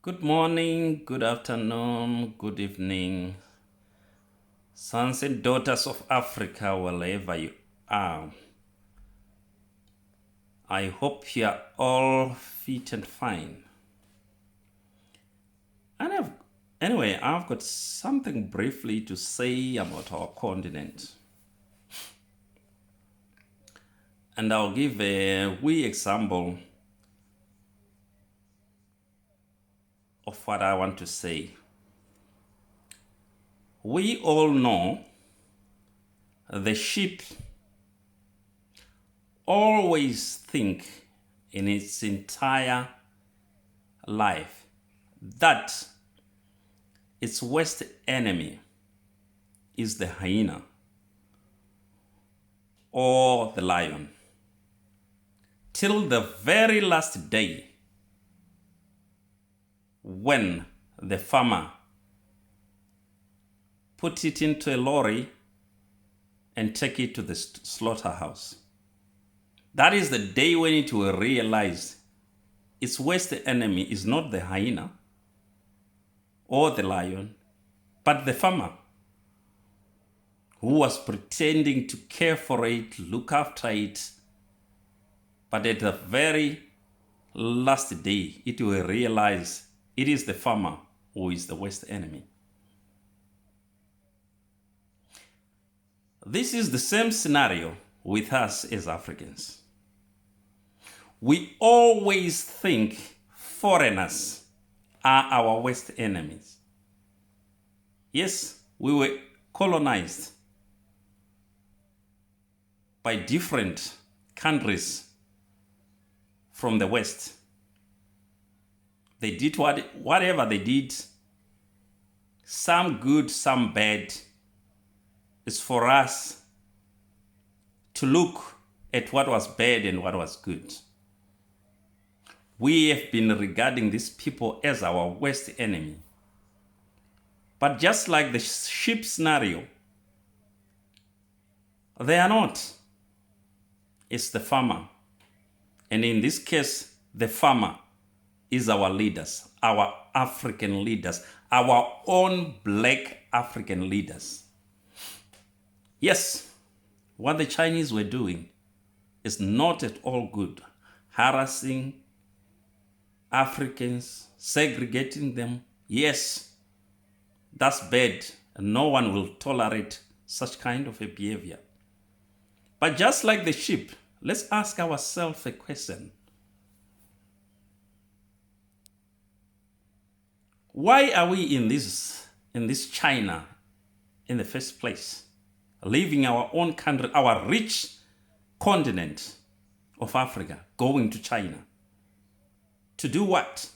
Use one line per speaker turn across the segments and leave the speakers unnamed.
Good morning, good afternoon, good evening, sons and daughters of Africa, wherever you are. I hope you are all fit and fine. And anyway, I've got something briefly to say about our continent. And I'll give a wee example of what I want to say. We all know the sheep always think in its entire life that its worst enemy is the hyena or the lion. Till the very last day when the farmer put it into a lorry and take it to the slaughterhouse. That is the day when it will realize its worst enemy is not the hyena or the lion, but the farmer who was pretending to care for it, look after it. But at the very last day, it will realize it is the farmer who is the worst enemy. This is the same scenario with us as Africans. We always think foreigners are our worst enemies. Yes, we were colonized by different countries from the West. They did whatever they did, some good, some bad. It's for us to look at what was bad and what was good. We have been regarding these people as our worst enemy. But just like the sheep scenario, they are not. It's the farmer. And in this case, the farmer is our leaders, our African leaders, our own black African leaders. Yes, what the Chinese were doing is not at all good. Harassing Africans, segregating them. Yes, that's bad. And no one will tolerate such kind of a behavior. But just like the sheep, let's ask ourselves a question. Why are we in this China in the first place? Leaving our own country, our rich continent of Africa, going to China. To do what?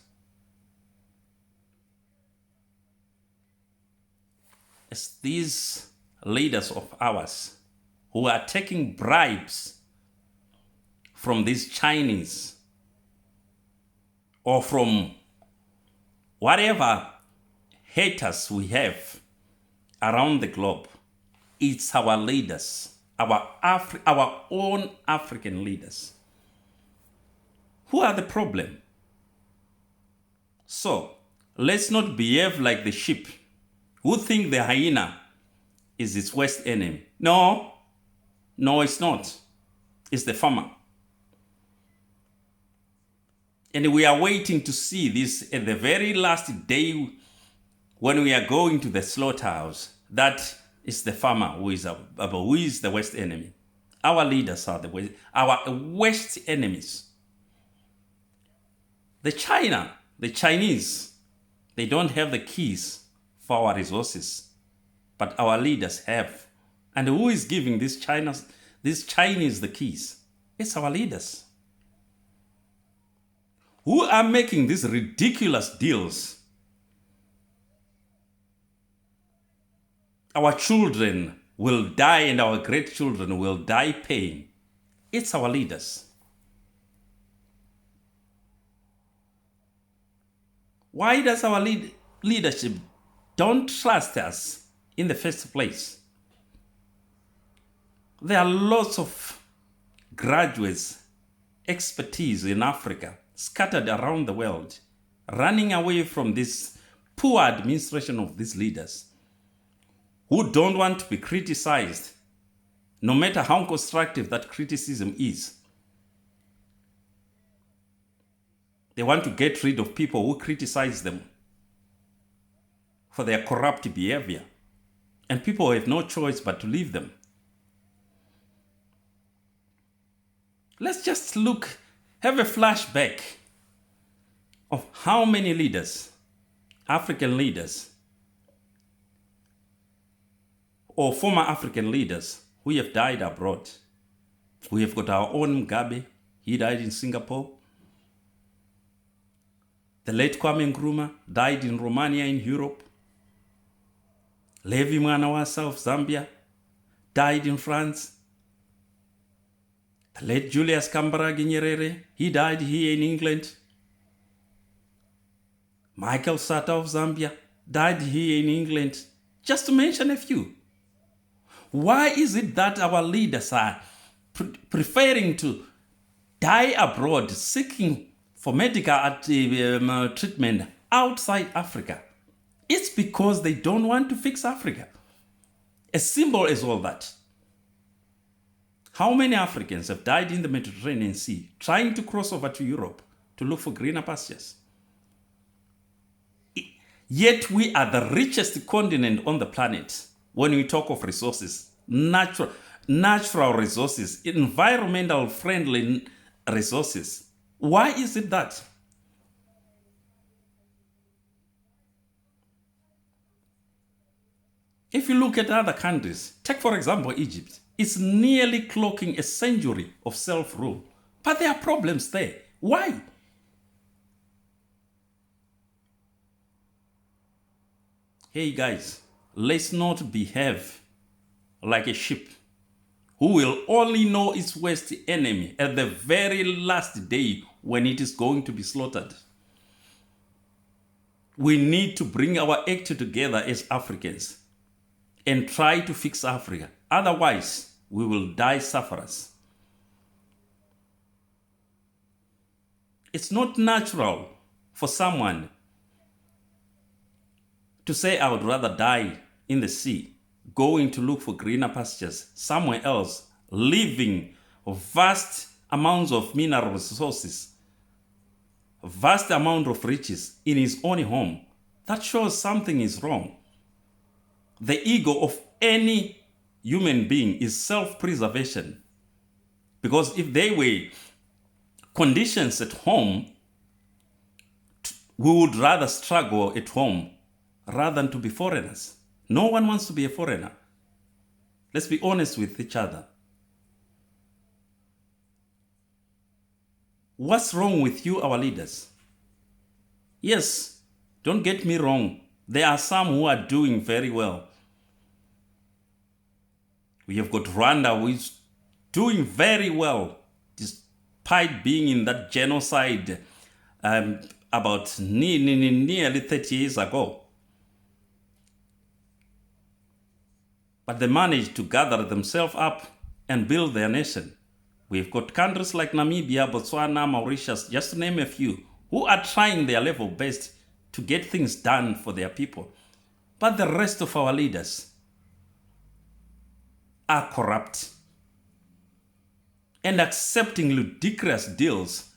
It's these leaders of ours who are taking bribes from these Chinese or from whatever haters we have around the globe. It's our leaders, our own African leaders. Who are the problem? So, let's not behave like the sheep who think the hyena is its worst enemy. No, it's not. It's the farmer. And we are waiting to see this at the very last day when we are going to the slaughterhouse. That is the farmer who is the worst enemy. Our leaders are our worst enemies. The Chinese, they don't have the keys for our resources, but our leaders have. And who is giving these Chinese the keys? It's our leaders. Who are making these ridiculous deals? Our children will die and our great children will die paying. It's our leaders. Why does our leadership don't trust us in the first place? There are lots of graduates, expertise in Africa, scattered around the world. running away from this poor administration of these leaders who don't want to be criticized, no matter how constructive that criticism is. They want to get rid of people who criticize them for their corrupt behavior. And people have no choice but to leave them. Let's just have a flashback of how many leaders, African leaders, or former African leaders who have died abroad. We have got our own Mugabe, he died in Singapore. The late Kwame Nkrumah died in Romania in Europe. Levi Mwanawasa of Zambia died in France. The late Julius Kambarage Nyerere, he died here in England. Michael Sata of Zambia died here in England, just to mention a few. Why is it that our leaders are preferring to die abroad, seeking for medical treatment outside Africa? It's because they don't want to fix Africa. As simple as all that. How many Africans have died in the Mediterranean Sea trying to cross over to Europe to look for greener pastures? Yet we are the richest continent on the planet when we talk of resources, natural resources, environmental friendly resources. Why is it that? If you look at other countries, take for example Egypt, it's nearly clocking a century of self-rule. But there are problems there. Why? Hey guys, let's not behave like a sheep who will only know its worst enemy at the very last day when it is going to be slaughtered. We need to bring our act together as Africans and try to fix Africa. Otherwise, we will die sufferers. It's not natural for someone to say, I would rather die in the sea, going to look for greener pastures somewhere else, leaving vast amounts of mineral resources, vast amount of riches in his own home. That shows something is wrong. The ego of any human being is self-preservation. Because if they were conditions at home, we would rather struggle at home rather than to be foreigners. No one wants to be a foreigner. Let's be honest with each other. What's wrong with you, our leaders? Yes, don't get me wrong. There are some who are doing very well. We have got Rwanda, who is doing very well, despite being in that genocide about nearly 30 years ago. But they managed to gather themselves up and build their nation. We've got countries like Namibia, Botswana, Mauritius, just to name a few, who are trying their level best to get things done for their people. But the rest of our leaders are corrupt and accepting ludicrous deals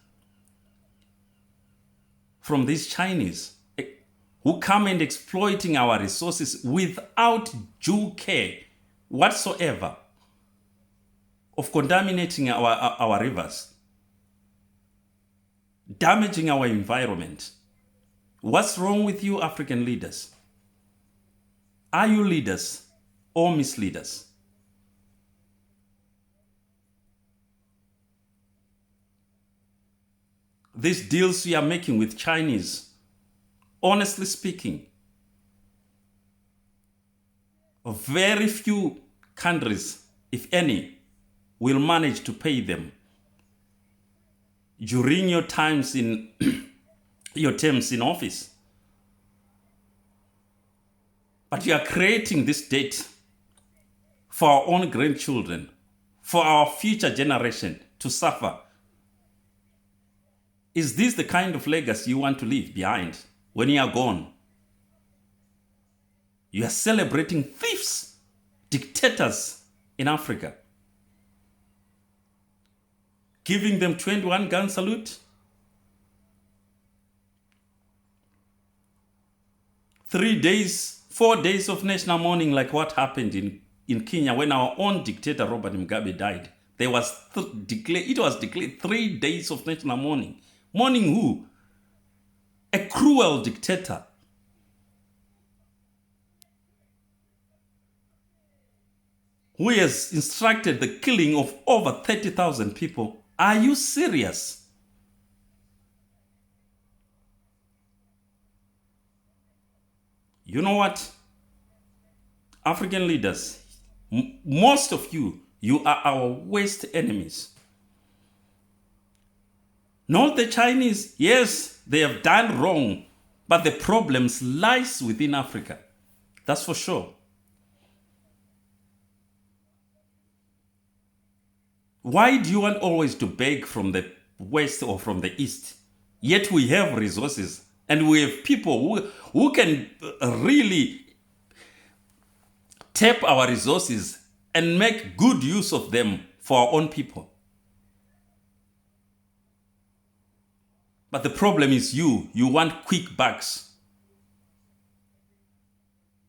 from these Chinese who come and exploiting our resources without due care whatsoever of contaminating our rivers, damaging our environment. What's wrong with you, African leaders? Are you leaders or misleaders? These deals we are making with Chinese, honestly speaking, very few countries, if any, will manage to pay them during your times in your terms in office. But you are creating this debt for our own grandchildren, for our future generation to suffer. Is this the kind of legacy you want to leave behind when you are gone? You are celebrating thieves, dictators in Africa, giving them 21 gun salute, 3 days, 4 days of national mourning, like what happened in Kenya when our own dictator Robert Mugabe died. It was declared 3 days of national mourning. Mourning who? A cruel dictator. Who has instructed the killing of over 30,000 people. Are you serious? You know what? African leaders, most of you are our worst enemies. Not the Chinese. Yes, they have done wrong, but the problems lies within Africa. That's for sure. Why do you want always to beg from the West or from the East? Yet we have resources and we have people who can really tap our resources and make good use of them for our own people. But the problem is you want quick bucks.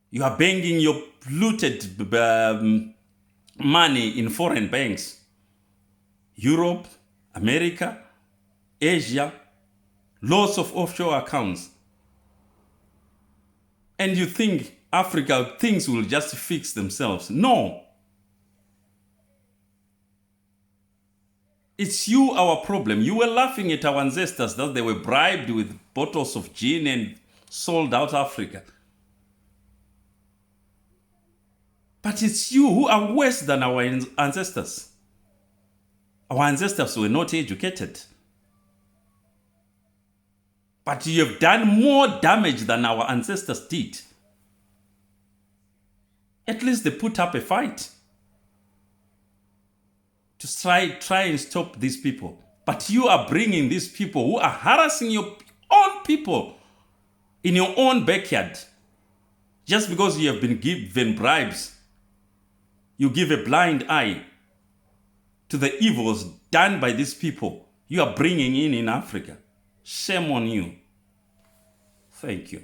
You are banging your looted money in foreign banks. Europe, America, Asia, lots of offshore accounts. And you think Africa, things will just fix themselves. No. It's you, our problem. You were laughing at our ancestors that they were bribed with bottles of gin and sold out Africa. But it's you who are worse than our ancestors. Our ancestors were not educated. But you have done more damage than our ancestors did. At least they put up a fight to try and stop these people. But you are bringing these people who are harassing your own people in your own backyard. Just because you have been given bribes, you give a blind eye to the evils done by these people you are bringing in Africa. Shame on you. Thank you.